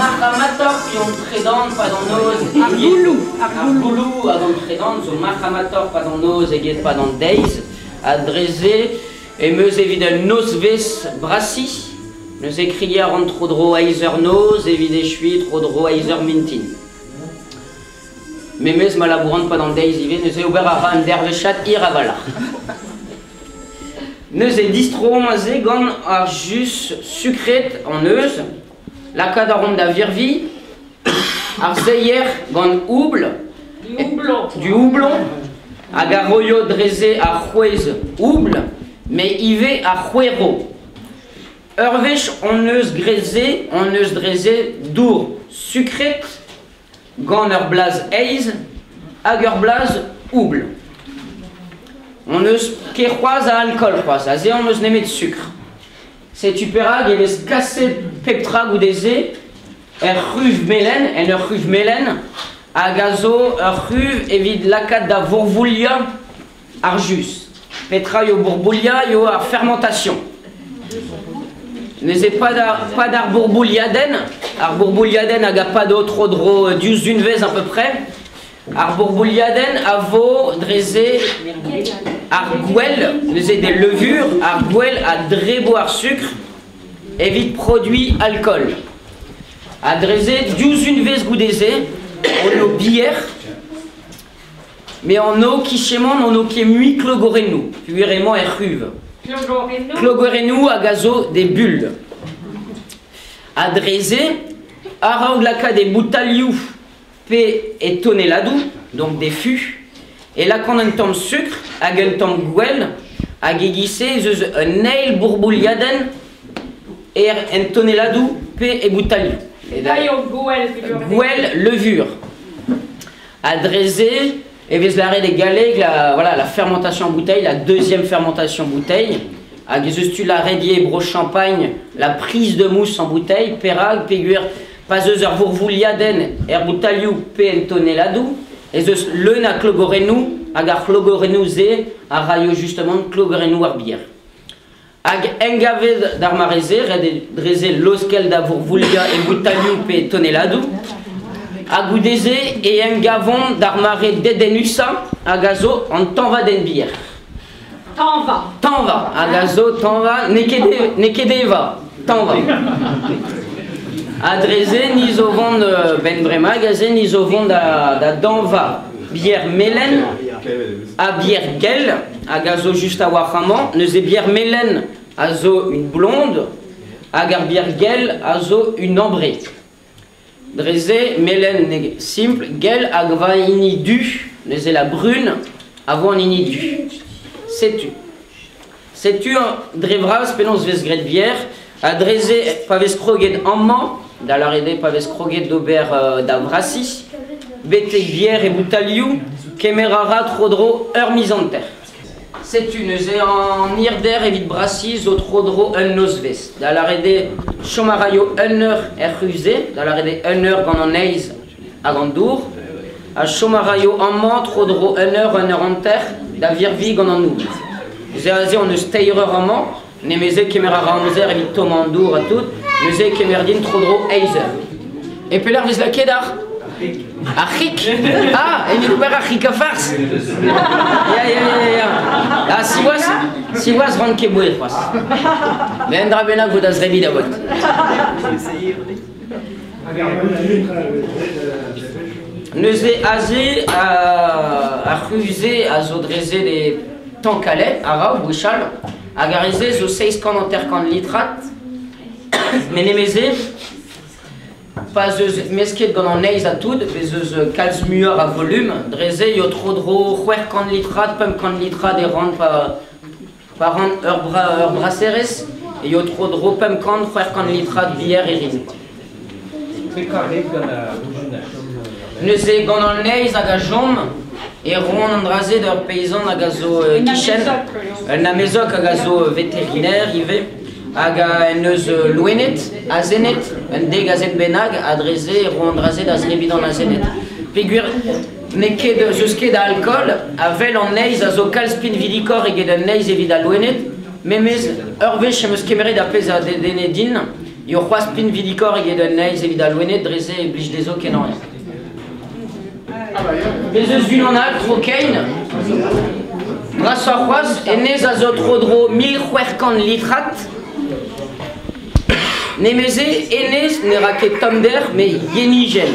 Mahamator pion tredant padanoz Argoulou agam tredant zo Mahamator padanoz eget padant deiz adreze et meus evide nosves brassi neus écrier rend trodro aizer noz evide chui trodro aizer mintin. Mais mes malabourant padant deiz ive neus e ober a ran dervechat ir avalar. Neus e distro-maze gant ar jus sucret en eus, la cadaron da virvi, ar zeier gant houble, du houblon, hag ar royo dreze ar c'houez houble, mais ive ar c'houero. Urvech en eus dreze dour sucret gant ur blaz eiz, hag ur blaz houble. On eus ket c'hoaz a alcool c'hoaz, a ze on eus nemet sucre. Se tu perag e vez kaset peptra goudeze ruv melen, en ruv melen, hag a zo ruv evit lakat da vourvoulia ar jus. Petra yo bourboulia yo ar fermentation. Neze pas d'ar bourbouliaden, ar bourbouliaden hag a pas d'autre dro dius d'une vez à peu près. Ar bourbouliaden a vo dreze ar gwell, neze des levures, ar gwell a drebo ar sucre, evit produit alcool. A dreze diouz une vez goudeze, on o bière, mais en o kichemant on o ket mui clogorenou, puirement er ruve. Clogorenou a gazo des bulles. A dreze, araog laka des boutaliou, P et toneladou, donc des fûts, et là quand on tombe sucre, hag un tombe gwell, hag egisse zeus un neil bourbouliaden, et un toneladou, P et boutaliou. Gwell, levure. Adrezé, et vez l'arrêt des galets, voilà, la fermentation en bouteille, la deuxième fermentation en bouteille, hag zeus tu l'arrêt d'y bro champagne, la prise de mousse en bouteille, perag, péguer, pas ur vourvouliaden er boutaliou pe en toneladou, et zeus leun a clogorenou, hag ar clogorenou ze, a raio justement clogorenou ar bière. Hag engaved d'ar mareze, redreze loskel da vourvoulia e boutaliou pe toneladou, hag oudeze e engavon d'ar mare dedenusa, hag a zo an tanva den bière. Tanva, hag a zo tanva, nekede va, tanva. Adreze ni zo vond ben brema gaze ni zo vond da danva bière melen a bière gel a gazo juste a wachaman neuze bière melen a zo une blonde a gar bière gel a zo une ambrée. Dreze melen simple gel a gva ini du neuze la brune avant ini du. Sais-tu drevras penons vez gret bière a dreze paves kroget amman da la rede paves kroget d'ober d'avrassi, bete bière et boutaliou, kemerara trodro ur mise en terre. C'est une ze en irder evit brassi zo trodro un nosves. Da la rede chomarayo un ur rusé, da la rede un ur gant an eiz a gandour, a chomarayo amman trodro un ur en terre, da virvi gant an oud. Ze on eus teireur amman, nemeze kemerara amzer evit tomandour a tout, neuze kemerdin trodro eizer. Et puis là, vous la kedar. Achik. Ah, et nous perd achik a farce. Ya. Ah, si was rend keboué fas. Mais endra benak vous das rebi d'abord. Neuze azé a refusé à zodreze des temps calais, ara ou bouchal, a garizé zo 6 commentaires quand litrat. Mais nemeze, pas mesquet gant an eiz a tout, mais eus kalz mueur a volume, dreze yo trodro c'hwer kan litrat, pem kan litrat e rand pa rand ur braseres, et yo trodro pem kan c'hwer kan litrat bière e rin. Neuze gant an eiz hag a jom, e ron an draze d'ur paysan hag a zo kichen, na mezok hag a zo vétérinaire, ive, hag en eus louenet, a zenet, un deg a zet benag, adreze, ron draze da zrebidan a zenet. Peguer, ne ket zeus ket da alcool, a vel an eiz a zo kalspin vidikor eget an eiz evit a louenet, memez ur vech em eus kemeret a pez a denedin, Yo crois spin vidicor et de neige évidemment dressé et blige des eaux qui n'ont rien. Les unonal trocaine, grâce à quoi et nes azotrodro 1000 litrat, nemezé et nes ne raquet tom d'air mais yenigène.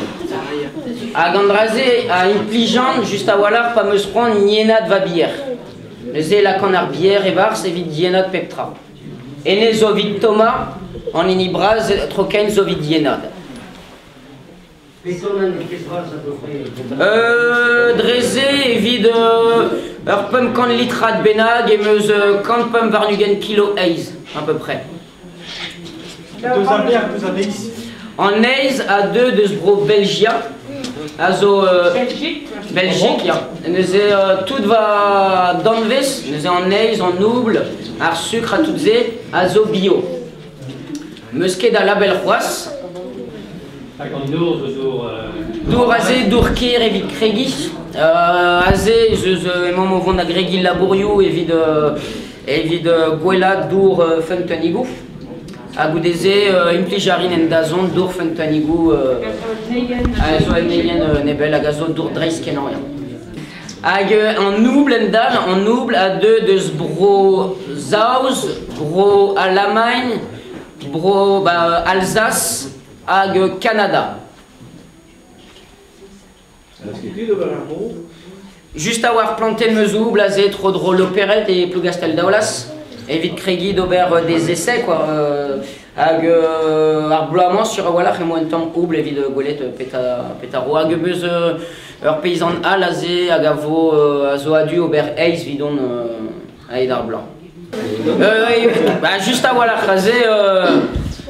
À Gandrazé, à impligeant juste à Wallar, pas me se prendre niena de vabière. Les la canard bière et vars et vide yena de pectra. Et nes ovid Thomas, en inibraz trocaine zovid yenad. Dressé vide pum quand litrat benag et meuse quand pum varnugen kilo eiz à peu près. En eiz à 2 de sbro Belgia, azo Belgique, nous tout va d'enves, nous en eiz en nouble, ar sucre à toutes et azo bio. Musqué da label roas. Dour azé, dour kir et vide kregi. Azé, je m'en vont à Gregi Labouriou et vide Guela dour Fentanigou. A goudézé, implijarine en dazon dour Fentanigou. Azo neyen nebel a gazo dour dreis kenan. Hag en nouble en dal, en nouble à 2 de sbro Zauz, bro Allemagne, bro Alsace, hag Canada. Juste à avoir planté le mesou, blasé trop drôle l'opérette et plus gastel daulas. Évite Craigie d'Aubert des essais quoi. Hag arblamment sur voilà et moins de temps ouble évite golette pétaro hag buzz leur paysan alazé agavo azoadu Aubert Hayes vidon à Edar blanc. Juste à voilà crasé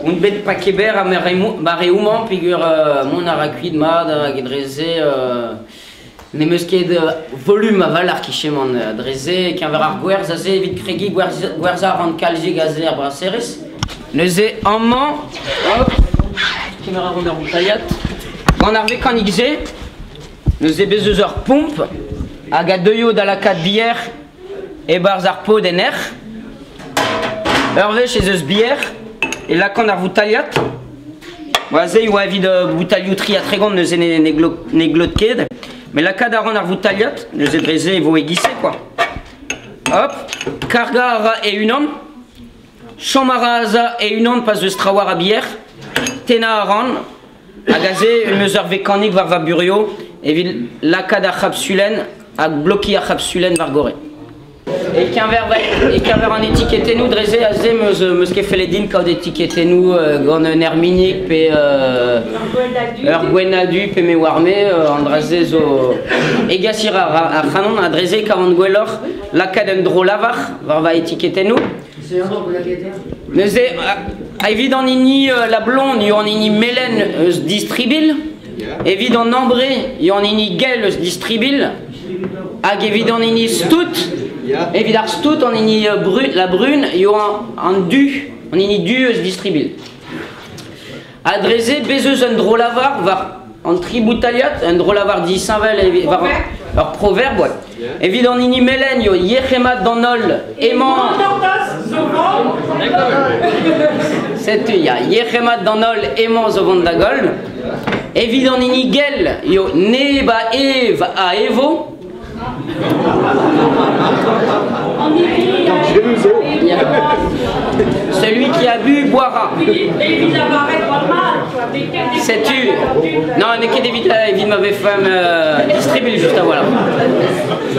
un bête paquet à maréouman figure mon aracuid mad agedrezé nemeské de volume à valar qui chez mon dressé qui enverra guerz azé vite cregi guerza rend calzi gazer brasseris nezé en man qui me rend bouteillat on arrive quand xé nezé bezeur pompe aga deyo dans la 4 bière et barzarpo des nerfs hervé chez eux bière et là quand on a bouteillat Wazé ou avis de bouteilloutri à très grande nezé néglotqued. Mais la cadaron a voutaliat, nous est dressé et vous aiguissez quoi. Hop, cargara et une onde, chamaraza et une onde pas de strawar à bière, tena aran, agazé, une mesure vécanique var vaburio, et la cada capsulen, à bloquer à capsulen vargoré. Et qu'un verre en étiquette nous dressé à zé me ce fait les dînes quand étiquette nous gant nerminique pe Gwenadu pe me warme en dressé zo egasira à Hanon a dressé quand gwelor la cadenne drôle lavar va étiquette nous. Mais c'est évident nini la blonde y en nini Mélène distribile évident Nambré y en nini Gel distribile ag évident nini Stout. Évidemment, tout en ini la brune, il y a un du, on ini du se distribue. Adressé, bezeuse un drôle lavar, va en triboutaliat, un drôle lavar dit Saint-Vel, leur proverbe, ouais. Évidemment, ini Mélène, yo yechemat dans nol, aimant. C'est il y a yechemat dans nol, aimant zovon dagol. Évidemment, ini gel, yo neba eve à evo. Celui qui a bu boira. C'est tu. Non, on est que d'éviter la vie de mauvaise femme distribue juste à voilà.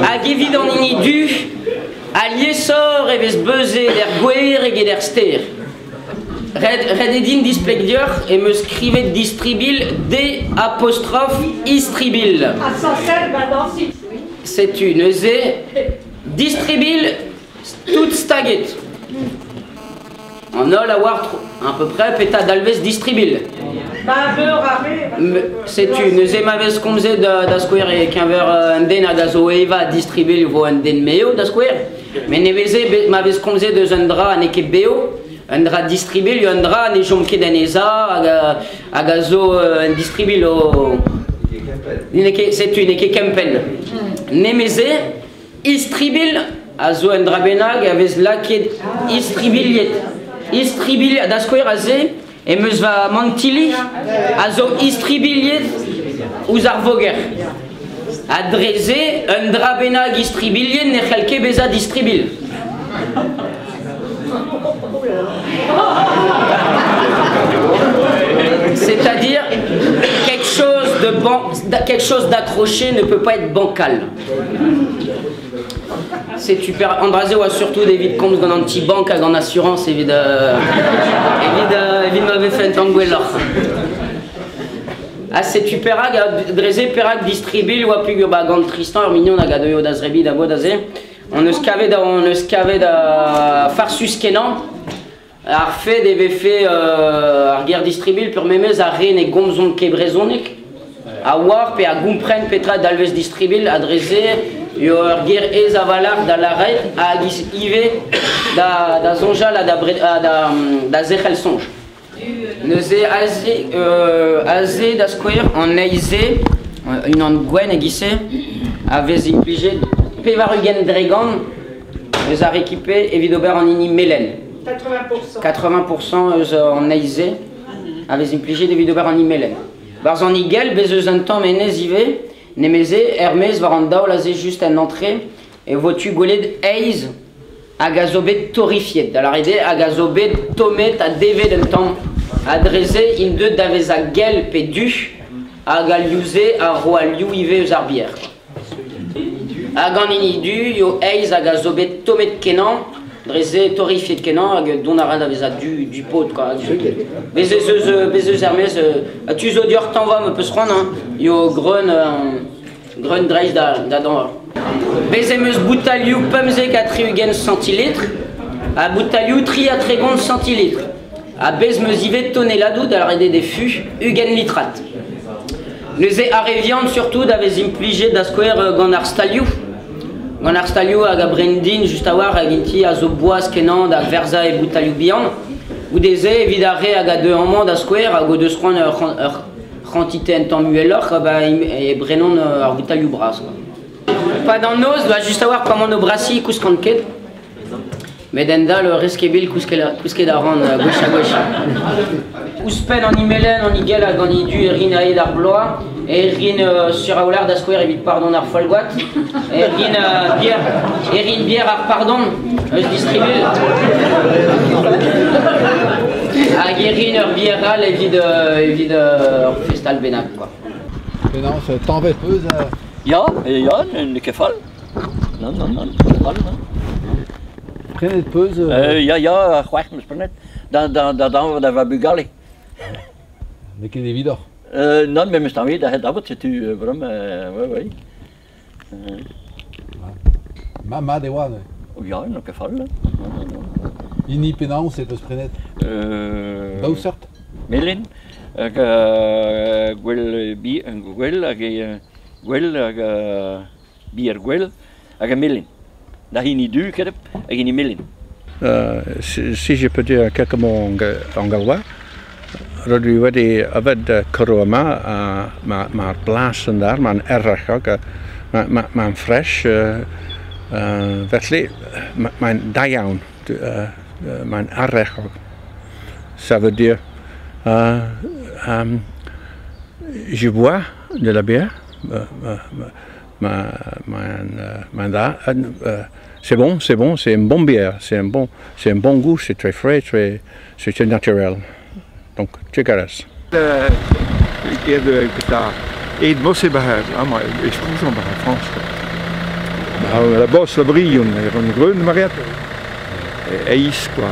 A Gévid en ini du, à Liessor et ves buzzer der guer et der ster. Red edin displegdior et me scrivait distribil d apostrophe istribil. C'est une zé distribil toute staget. En ol avoir à peu près péta d'alves distribil. C'est une zé maves comme zé d'asquare et qu'un verre un den à gazo eva distribil vo un den meo d'asquare. Mais neveze maves comme zé de zendra neke beo. Un drap distribil, un drap ne jomke d'aneza à gazo un distribil au. C'est une eke kempen. Nemeze istribil azo en drabenag avec la qui istribiliet istribil d'asquare azé Emeus va mantili, a zo istribiliet ou zarvoger. A dreze, un drabenag istribilien ne chelke beza distribil. C'est-à-dire, quelque chose d'accroché ne peut pas être bancal. C'est super. Andraze ou surtout David Combs dans anti-banque, en assurance, évidemment m'avait fait un tanguelor. Ah, c'est super, Dreze Perak distribué ou plus gant Tristan, Armignon, Agadoyo d'Azrebi, d'Abodazé. On ne scavait da farsus kenan. Arfed avait fait guerre distribué pour memez à Rennes et Gomzon Kebrezonik. A Warp et à Gumpren Petra d'Alves distribué adressé yo guerre et Zavalar da la Reine à Ive da Zonja la da Zechel Songe. Nous azé da square en aisé une en Gwen et Guissé avait impligé Pevarugen Dragon les a rééquipé et Vidober en ini Melen. 80% en aisé avait impligé des Vidober en Imelen. Barzan Igel, Bezezantan Menez Ive, Nemeze, Hermès, Varanda, Lazé juste une entrée, et votu Goled Eiz, Agazobé Torrifiet. Alors, aidé Agazobé Tomet à Deve d'un temps, adressé, in deux d'Aveza Gel Pédu, Agaliusé, à Roaliu Ive Zarbière. Aganinidu, Yo Eiz, Agazobé Tomet Kenan, dressé torrifié de Kenan, dont arrête avec du pot quoi. Bézeuse Hermès, tu zo dior t'en vas me peut se rendre hein. Yo grun dreis d'adam. Bézemeuse boutaliou pumze 4 centilitres, à boutaliou tri à trégonde centilitres. À bezmeuse ivet tonner la doute à l'arrêt des fûts ugen litrate. Les arriviantes surtout d'avez impligé d'asquare ganar staliou. Ganar staliou à Gabrendin juste à voir à Ginti à Zobois Kenan à Verza et boutaliou bian. Ou des évidare à Gade en monde à square à go de sron quantité en temps muelor et Brennon à boutaliou bras. Pas dans nos doit juste avoir comment nos brassis couscanquet. Mais denda le reskebil cousque d'aran gauche à gauche. Ouspen en imelen en igel à Ganidu et Rin à d'Arblois et Rin sur Aoulard d'Asquare évite pardon à Folgoat et Rin bière à pardon je distribue à Guérin bière et vide festal benac quoi. Non, c'est tant peu. Ja, een geval. Non. Prenez de pause. Ja, wacht me sprenet. Dan va bugali. Mais qu'il est évident. Non, mais me staan weer, dat wordt tu waarom, oui. Mama de wane. Ja, een geval. Ini penant, c'est de sprenet. Dausert. Melin, bier gwel, melin. Dat hij niet duur heb, hij niet melin. Si je peux dire quelques mots en gallois, je wedi yfed cwrw yma mae'r blas yn dar, mae'n erach mae'n ffres, felly mae'n da iawn, mae'n arach. Ça veut dire je bois de la bière, mae'n da. C'est bon, c'est une bonne bière, c'est un bon goût, c'est très frais, c'est très naturel. Donc, tjekaras. Et de mosse behar, maar is goed van behar Frans. Nou, la bosse la brille, on grün mariette. Eis quoi.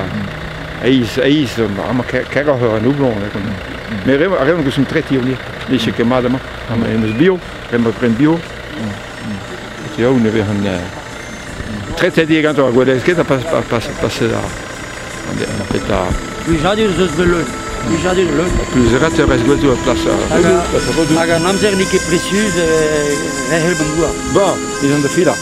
Eis, maar kijk al een houblon. Mais rien que son traité on est. Les chèques madame, on est bio, on prend bio. Tu vois, on avait un traité de quand on a guardé, qu'est-ce qui a passé là? On fait là. Oui, j'ai dit je veux le. J'ai dit le. Plus raté reste guardé à place. Aga namzer ni que précieuse, bon, ils ont de fil là.